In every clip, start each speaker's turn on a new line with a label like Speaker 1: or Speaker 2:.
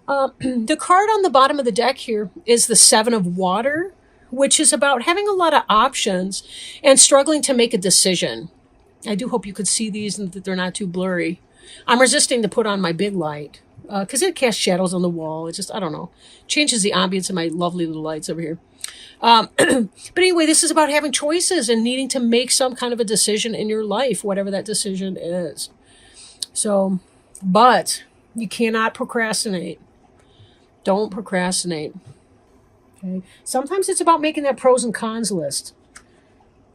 Speaker 1: The card on the bottom of the deck here is the Seven of Water, which is about having a lot of options and struggling to make a decision. I do hope you could see these and that they're not too blurry. I'm resisting to put on my big light because it casts shadows on the wall. It just, I don't know, changes the ambience of my lovely little lights over here. But anyway, this is about having choices and needing to make some kind of a decision in your life, whatever that decision is. So, but you cannot procrastinate. Don't procrastinate. Okay. Sometimes it's about making that pros and cons list.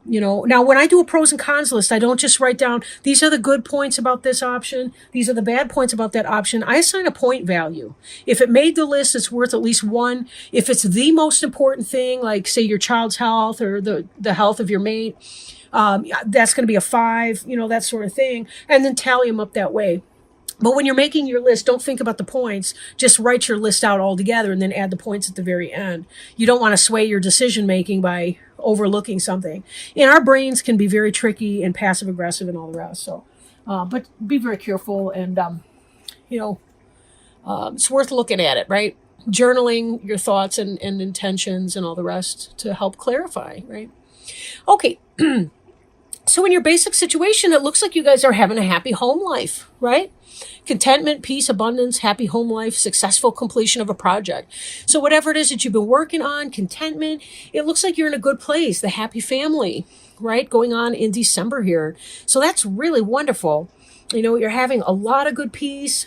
Speaker 1: Now when I do a pros and cons list, I don't just write down, these are the good points about this option. These are the bad points about that option. I assign a point value. If it made the list, it's worth at least 1. If it's the most important thing, like say your child's health or the health of your mate, that's going to be a 5, that sort of thing. And then tally them up that way. But when you're making your list, don't think about the points. Just write your list out all together and then add the points at the very end. You don't want to sway your decision making by overlooking something. And our brains can be very tricky and passive aggressive and all the rest. So, but be very careful and, it's worth looking at it, right? Journaling your thoughts and intentions and all the rest to help clarify, right? Okay. So in your basic situation, it looks like you guys are having a happy home life, right? Contentment, peace, abundance, happy home life, successful completion of a project. So whatever it is that you've been working on, contentment, it looks like you're in a good place, the happy family, right? Going on in December here. So that's really wonderful. You're having a lot of good peace,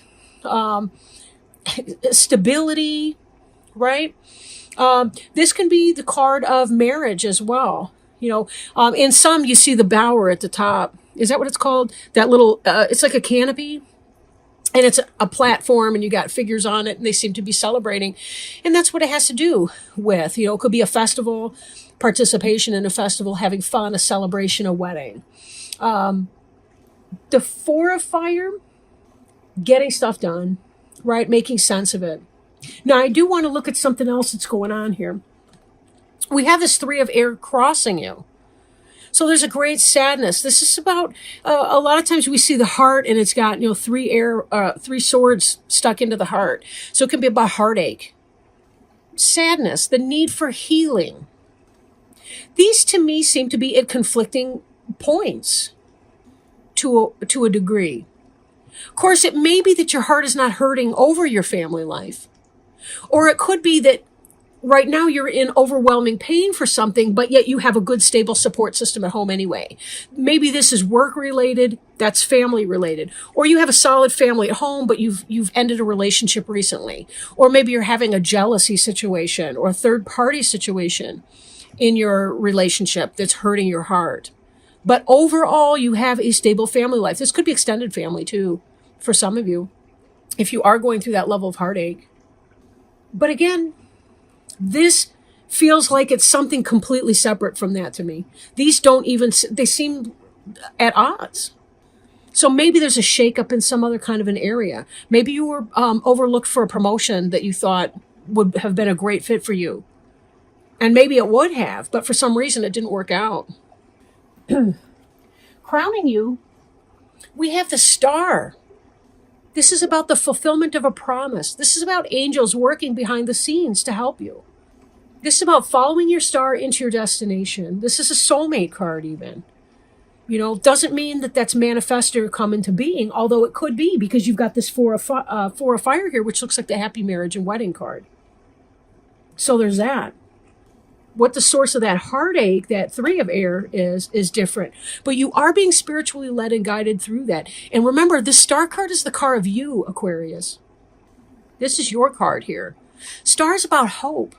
Speaker 1: stability, right? This can be the card of marriage as well. In some, you see the bower at the top. Is that what it's called? That little, it's like a canopy. And it's a platform and you got figures on it and they seem to be celebrating. And that's what it has to do with, it could be a festival, participation in a festival, having fun, a celebration, a wedding. The 4 of Fire, getting stuff done, right? Making sense of it. Now, I do want to look at something else that's going on here. We have this 3 of Air crossing you. So there's a great sadness. This is about, a lot of times we see the heart and it's got, 3 swords stuck into the heart. So it can be about heartache, sadness, the need for healing. These to me seem to be at conflicting points to a degree. Of course, it may be that your heart is not hurting over your family life. Or it could be that right now you're in overwhelming pain for something, but yet you have a good, stable support system at home anyway. Maybe this is work related, that's family related. Or you have a solid family at home, but you've ended a relationship recently. Or maybe you're having a jealousy situation or a third party situation in your relationship that's hurting your heart. But overall, you have a stable family life. This could be extended family too, for some of you, if you are going through that level of heartache. But again, this feels like it's something completely separate from that to me. These they seem at odds. So maybe there's a shakeup in some other kind of an area. Maybe you were overlooked for a promotion that you thought would have been a great fit for you. And maybe it would have, but for some reason it didn't work out. Crowning you, we have the Star. This is about the fulfillment of a promise. This is about angels working behind the scenes to help you. This is about following your star into your destination. This is a soulmate card even. Doesn't mean that that's manifested or come into being, although it could be because you've got this 4 of Fire here, which looks like the happy marriage and wedding card. So there's that. What the source of that heartache, that 3 of Air is different. But you are being spiritually led and guided through that. And remember, this Star card is the card of you, Aquarius. This is your card here. Star is about hope,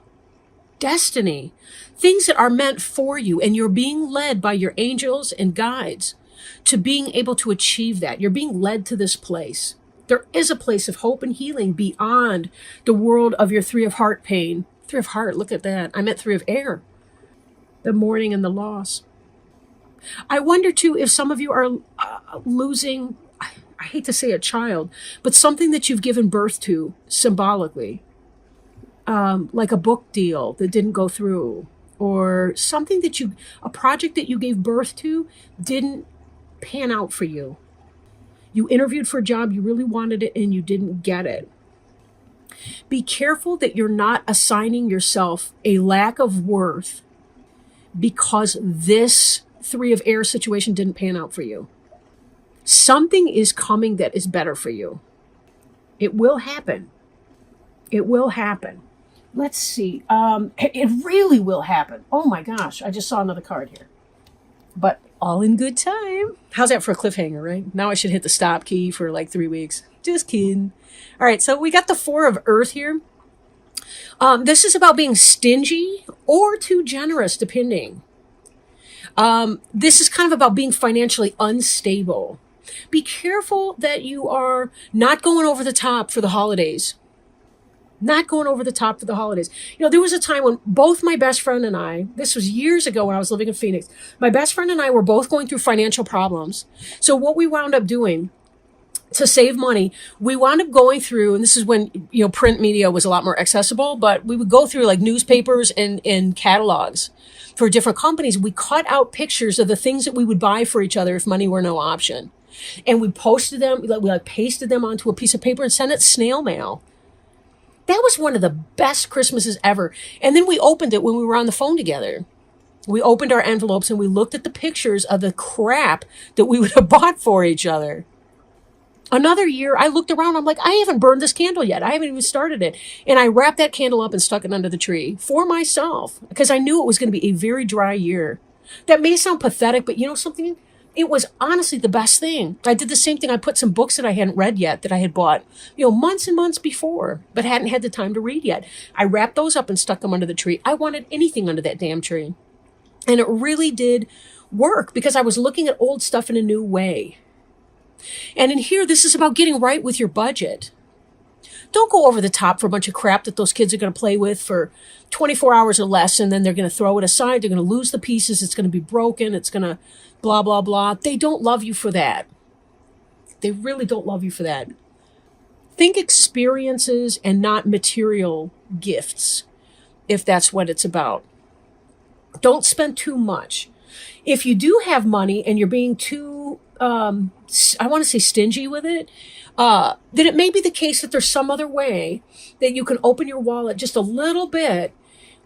Speaker 1: destiny, things that are meant for you. And you're being led by your angels and guides to being able to achieve that. You're being led to this place. There is a place of hope and healing beyond the world of your 3 of Heart pain. 3 of Heart, look at that. I meant 3 of Air, the mourning and the loss. I wonder too if some of you are losing, I hate to say a child, but something that you've given birth to symbolically, like a book deal that didn't go through, or something that a project that you gave birth to didn't pan out for you. You interviewed for a job, you really wanted it, and you didn't get it. Be careful that you're not assigning yourself a lack of worth because this Three of Air situation didn't pan out for you. Something is coming that is better for you. It will happen. It will happen. Let's see. It really will happen. Oh my gosh. I just saw another card here. But all in good time. How's that for a cliffhanger, right? Now I should hit the stop key for like 3 weeks. Just kidding. All right. So we got the Four of Earth here. This is about being stingy or too generous, depending. This is kind of about being financially unstable. Be careful that you are not going over the top for the holidays. Not going over the top for the holidays. You know, there was a time when both my best friend and I, this was years ago when I was living in Phoenix, my best friend and I were both going through financial problems. So what we wound up doing to save money, we wound up going through, and this is when, you know, print media was a lot more accessible, but we would go through like newspapers and catalogs for different companies. We cut out pictures of the things that we would buy for each other if money were no option. And we posted them, we pasted them onto a piece of paper and sent it snail mail. That was one of the best Christmases ever. And then we opened it when we were on the phone together. We opened our envelopes and we looked at the pictures of the crap that we would have bought for each other. Another year, I looked around. I'm like, I haven't burned this candle yet. I haven't even started it. And I wrapped that candle up and stuck it under the tree for myself because I knew it was going to be a very dry year. That may sound pathetic, but you know something? It was honestly the best thing. I did the same thing. I put some books that I hadn't read yet that I had bought, you know, months and months before, but hadn't had the time to read yet. I wrapped those up and stuck them under the tree. I wanted anything under that damn tree. And it really did work because I was looking at old stuff in a new way. And in here, this is about getting right with your budget. Don't go over the top for a bunch of crap that those kids are going to play with for 24 hours or less, and then they're going to throw it aside. They're going to lose the pieces. It's going to be broken. It's going to blah, blah, blah. They don't love you for that. They really don't love you for that. Think experiences and not material gifts, if that's what it's about. Don't spend too much. If you do have money and you're being too, I want to say stingy with it, then it may be the case that there's some other way that you can open your wallet just a little bit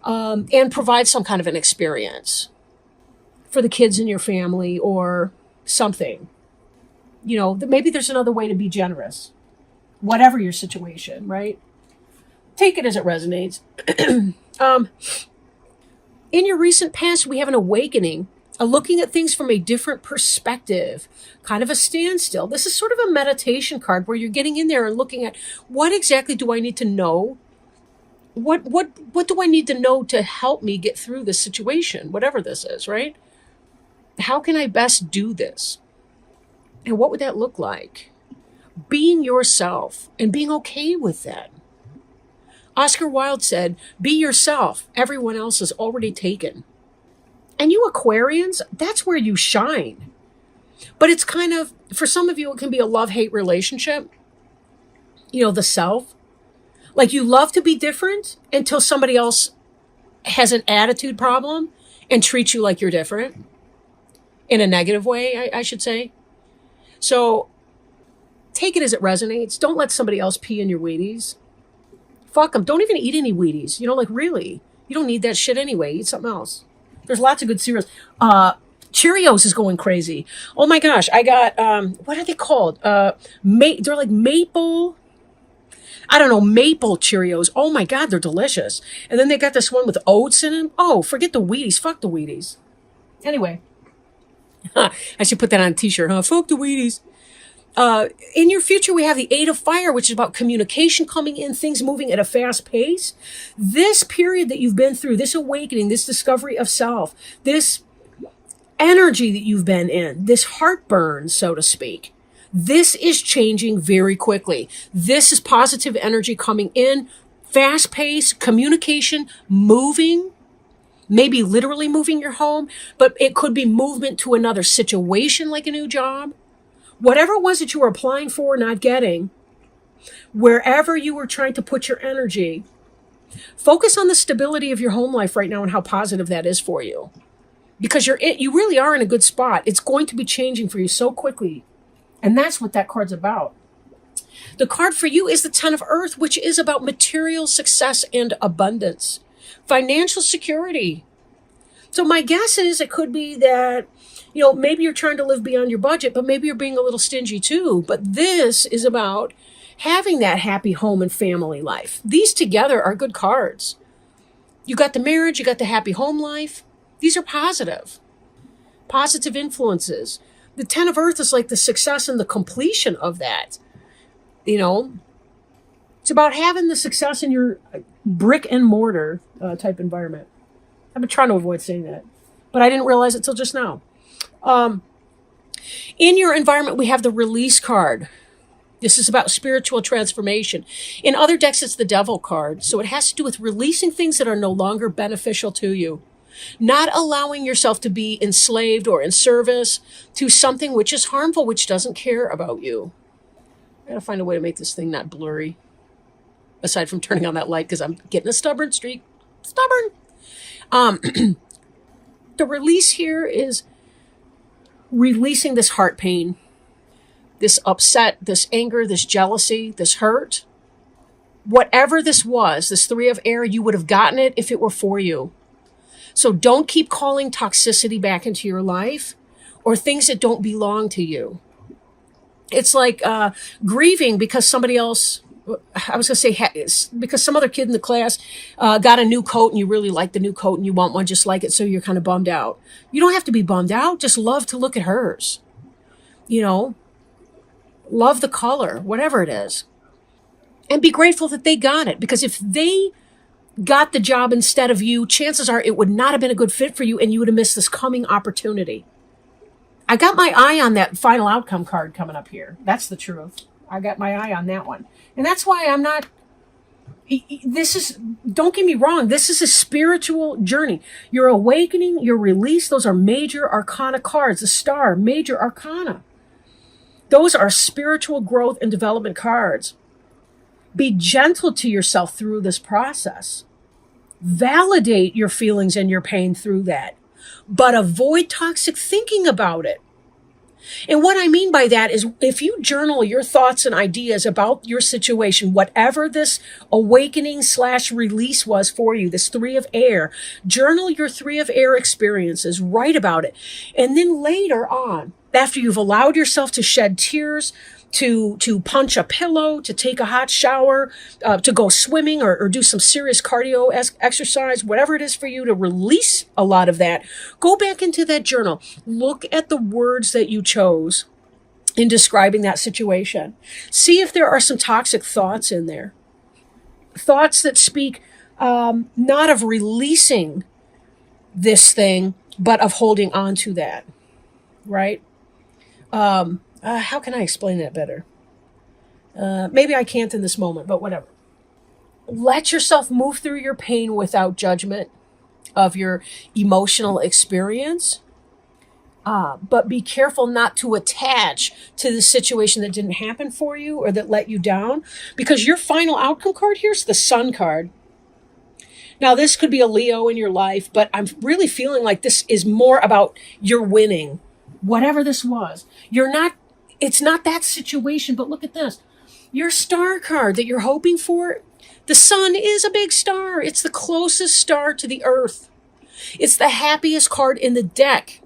Speaker 1: and provide some kind of an experience for the kids in your family or something. You know, maybe there's another way to be generous, whatever your situation, right? Take it as it resonates. In your recent past, we have an awakening, a looking at things from a different perspective, kind of a standstill. This is sort of a meditation card where you're getting in there and looking at what exactly do I need to know? What do I need to know to help me get through this situation, whatever this is, right? How can I best do this? And what would that look like? Being yourself and being okay with that. Oscar Wilde said, be yourself. Everyone else is already taken. And you Aquarians, that's where you shine. But it's kind of, for some of you, it can be a love-hate relationship. You know, the self. Like you love to be different until somebody else has an attitude problem and treats you like you're different. In a negative way, I should say. So take it as it resonates. Don't let somebody else pee in your Wheaties. Fuck them. Don't even eat any Wheaties. You know, like really. You don't need that shit anyway. Eat something else. There's lots of good cereals. Cheerios is going crazy. Oh my gosh. I got, what are they called? They're like maple, I don't know, maple Cheerios. Oh my God, they're delicious. And then they got this one with oats in them. Oh, forget the Wheaties. Fuck the Wheaties. Anyway. I should put that on a t-shirt, huh? Fuck the Wheaties. In your future, we have the Eight of Fire, which is about communication coming in, things moving at a fast pace. This period that you've been through, this awakening, this discovery of self, this energy that you've been in, this heartburn, so to speak, this is changing very quickly. This is positive energy coming in, fast pace, communication, moving. Maybe literally moving your home, but it could be movement to another situation like a new job. Whatever it was that you were applying for, not getting, wherever you were trying to put your energy, focus on the stability of your home life right now and how positive that is for you. Because you really are in a good spot. It's going to be changing for you so quickly. And that's what that card's about. The card for you is the Ten of Earth, which is about material success and abundance, financial security. So my guess is it could be that, maybe you're trying to live beyond your budget, but maybe you're being a little stingy too. But this is about having that happy home and family life. These together are good cards. You got the marriage, you got the happy home life. These are positive influences. The Ten of Earth is like the success and the completion of that. It's about having the success in your brick and mortar type environment. I've been trying to avoid saying that, but I didn't realize it till just now. In your environment, we have the release card. This is about spiritual transformation. In other decks, it's the Devil card. So it has to do with releasing things that are no longer beneficial to you. Not allowing yourself to be enslaved or in service to something which is harmful, which doesn't care about you. I gotta find a way to make this thing not blurry. Aside from turning on that light, because I'm getting a stubborn streak. Stubborn. The release here is releasing this heart pain, this upset, this anger, this jealousy, this hurt. Whatever this was, this Three of Air, you would have gotten it if it were for you. So don't keep calling toxicity back into your life or things that don't belong to you. It's like grieving because somebody else, I was going to say, because some other kid in the class got a new coat and you really like the new coat and you want one just like it, so you're kind of bummed out. You don't have to be bummed out. Just love to look at hers. Love the color, whatever it is. And be grateful that they got it. Because if they got the job instead of you, chances are it would not have been a good fit for you and you would have missed this coming opportunity. I got my eye on that final outcome card coming up here. That's the truth. I got my eye on that one. And that's why I'm not, don't get me wrong, this is a spiritual journey. Your awakening, your release, those are major arcana cards. The Star, major arcana. Those are spiritual growth and development cards. Be gentle to yourself through this process. Validate your feelings and your pain through that, but avoid toxic thinking about it. And what I mean by that is if you journal your thoughts and ideas about your situation, whatever this awakening/release was for you, this Three of Air, journal your Three of Air experiences, write about it. And then later on, after you've allowed yourself to shed tears, to punch a pillow, to take a hot shower, to go swimming or do some serious cardio exercise, whatever it is for you to release a lot of that, go back into that journal. Look at the words that you chose in describing that situation. See if there are some toxic thoughts in there. Thoughts that speak not of releasing this thing, but of holding on to that, right? How can I explain that better? Maybe I can't in this moment, but whatever. Let yourself move through your pain without judgment of your emotional experience. But be careful not to attach to the situation that didn't happen for you or that let you down, because your final outcome card here is the Sun card. Now, this could be a Leo in your life, but I'm really feeling like this is more about your winning. Whatever this was, it's not that situation, but look at this. Your Star card that you're hoping for, the Sun is a big star. It's the closest star to the Earth. It's the happiest card in the deck.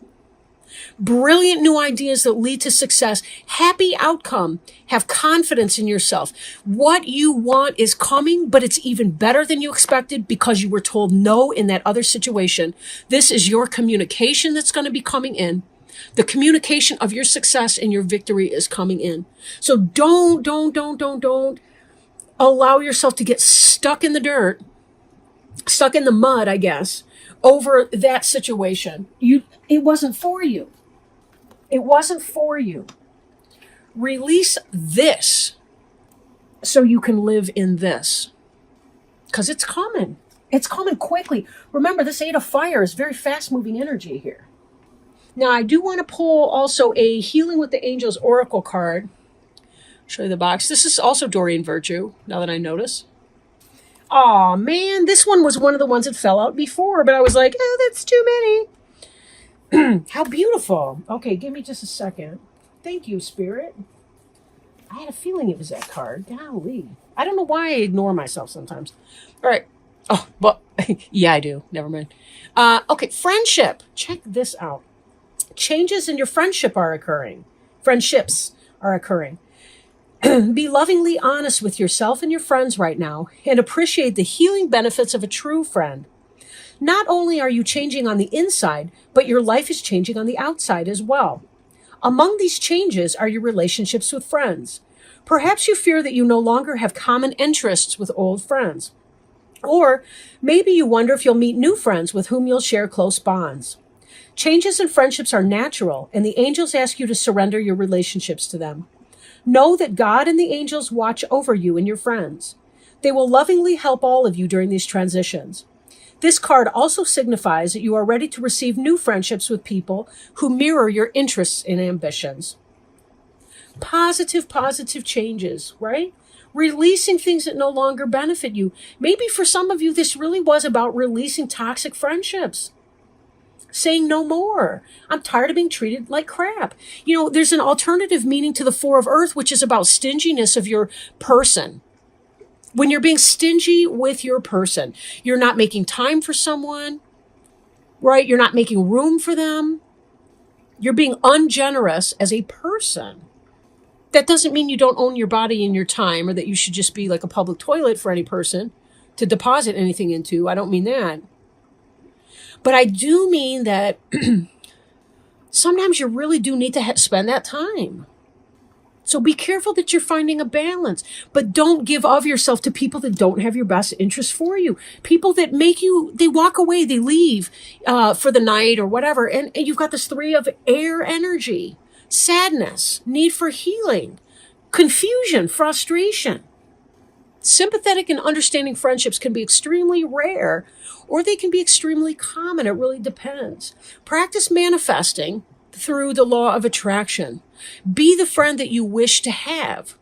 Speaker 1: Brilliant new ideas that lead to success. Happy outcome. Have confidence in yourself. What you want is coming, but it's even better than you expected because you were told no in that other situation. This is your communication that's going to be coming in. The communication of your success and your victory is coming in. So don't allow yourself to get stuck in the dirt, stuck in the mud, I guess, over that situation. It wasn't for you. It wasn't for you. Release this so you can live in this. Because it's coming. It's coming quickly. Remember, this Eight of Fire is very fast-moving energy here. Now, I do want to pull also a Healing with the Angels Oracle card. Show you the box. This is also Doreen Virtue, now that I notice. Aw, man, this one was one of the ones that fell out before, but I was like, oh, that's too many. How beautiful. Okay, give me just a second. Thank you, Spirit. I had a feeling it was that card. Golly. I don't know why I ignore myself sometimes. All right. Oh, well, yeah, I do. Never mind. Okay, friendship. Check this out. Changes in your friendship are occurring. Friendships are occurring. Be lovingly honest with yourself and your friends right now and appreciate the healing benefits of a true friend. Not only are you changing on the inside, but your life is changing on the outside as well. Among these changes are your relationships with friends. Perhaps you fear that you no longer have common interests with old friends. Or maybe you wonder if you'll meet new friends with whom you'll share close bonds. Changes in friendships are natural, and the angels ask you to surrender your relationships to them. Know that God and the angels watch over you and your friends. They will lovingly help all of you during these transitions. This card also signifies that you are ready to receive new friendships with people who mirror your interests and ambitions. Positive changes, right? Releasing things that no longer benefit you. Maybe for some of you, this really was about releasing toxic friendships. Saying no more. I'm tired of being treated like crap. There's an alternative meaning to the Four of Earth, which is about stinginess of your person. When you're being stingy with your person, you're not making time for someone, right? You're not making room for them. You're being ungenerous as a person. That doesn't mean you don't own your body and your time, or that you should just be like a public toilet for any person to deposit anything into. I don't mean that. But I do mean that sometimes you really do need to spend that time. So be careful that you're finding a balance, but don't give of yourself to people that don't have your best interest for you. People that they walk away, they leave for the night or whatever. And you've got this 3 of air energy, sadness, need for healing, confusion, frustration. Sympathetic and understanding friendships can be extremely rare, or they can be extremely common. It really depends. Practice manifesting through the law of attraction. Be the friend that you wish to have.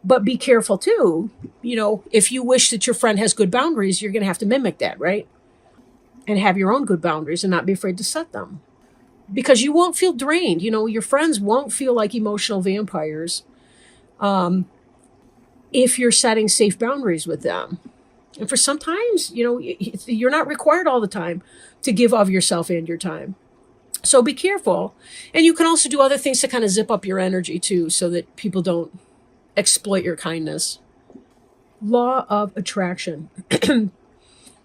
Speaker 1: But be careful too. If you wish that your friend has good boundaries, you're going to have to mimic that, right? And have your own good boundaries and not be afraid to set them. Because you won't feel drained. Your friends won't feel like emotional vampires if you're setting safe boundaries with them. And for sometimes, you're not required all the time to give of yourself and your time. So be careful. And you can also do other things to kind of zip up your energy too, so that people don't exploit your kindness. Law of attraction.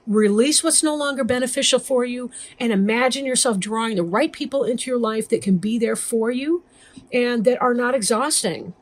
Speaker 1: Release what's no longer beneficial for you and imagine yourself drawing the right people into your life that can be there for you and that are not exhausting.